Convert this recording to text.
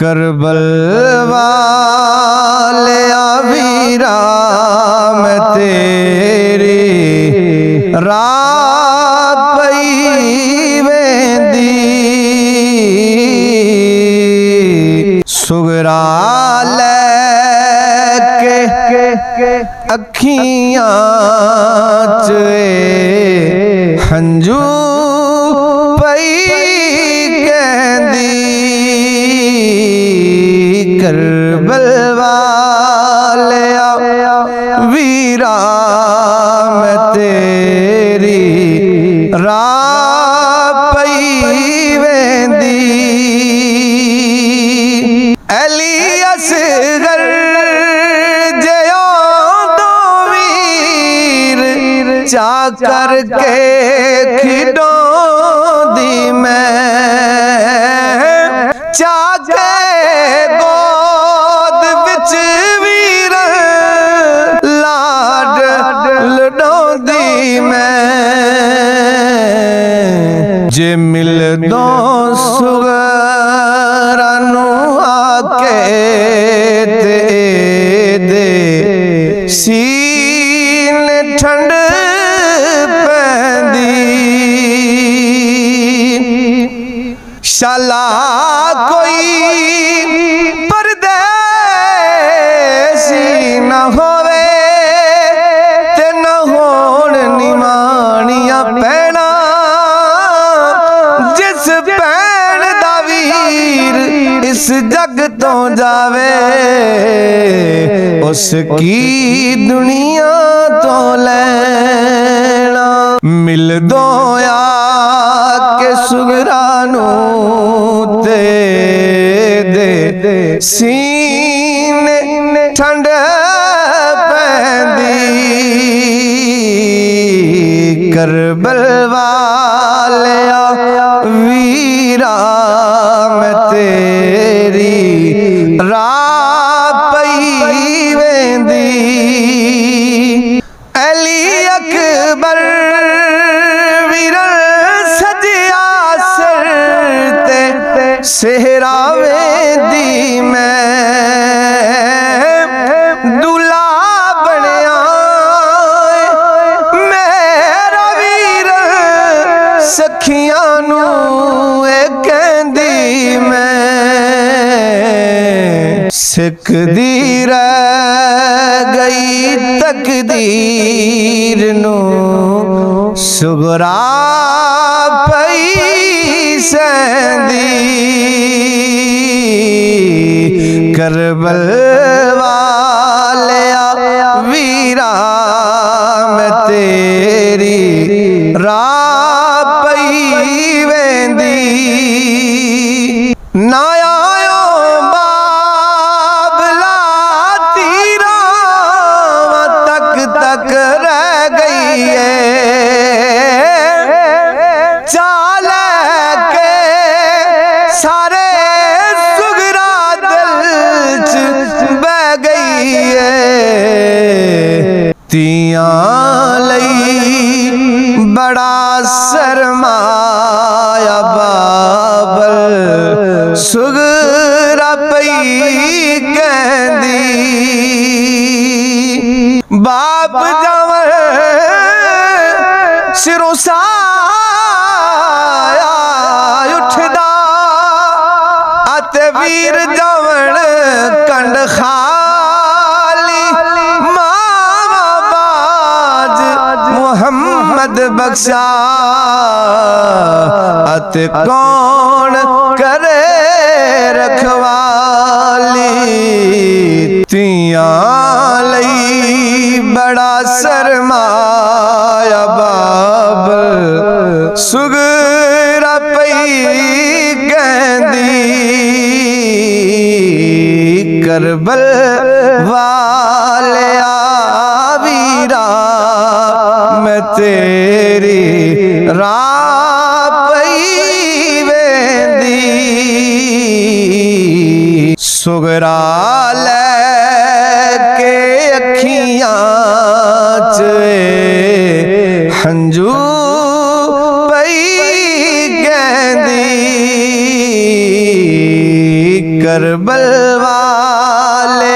करबल वाले वीरा मैं तेरी रात पई वेंदी सुगरा लेके अखियां च हंजू पई कहंदी करबल वाले वीरा मैं तेरी रात पई वेंदी अली असगर जयो दो वीर चा करके खिडो दी मैं चा के गोद विच वीर लाड लडोंदी मैं जे मिल दो सुगरानू आके ते दे सीने ठंड पैंदी शाला कोई परदेसी न होवे ते न होण निमाणियां पैणा जिस पैण दा वीर इस जग तो जावे उसकी दुनिया तो लेना मिल दो के सुगरानू ते दे सीने ठंड पैंदी करबल वाले वीरा मैं तेरी रात पई वेंदी अली अकबर सेहरा वेंदी मैं दूल्हा बनया मेरा वीर सखियां नू कहंदी मैं सिकदी रह गई तकदीर नू सुगरा पई सहंदी करबल वाले वीरा मैं तेरी रात पई वेंदी ना आयो बाबला तीरा तक तक रह गई है चाल के सारे सुगरा दिल च बह गई है तियां लई बड़ा सरमाया बाबल सुगरा पई कहंदी बाप जावन सिरों साया उठदा आते वीर जावन कंड खाली मामा बाज मुहम्मद बख्शा आते कौन करे रखवाली तियां लई बड़ा सरमाया बाबल सुगरा पई कहंदी करबल वाले वीरा मैं तेरी रात पई वेंदी सुगरा लेके अखियां च हंजू पई कहंदी करबल वाले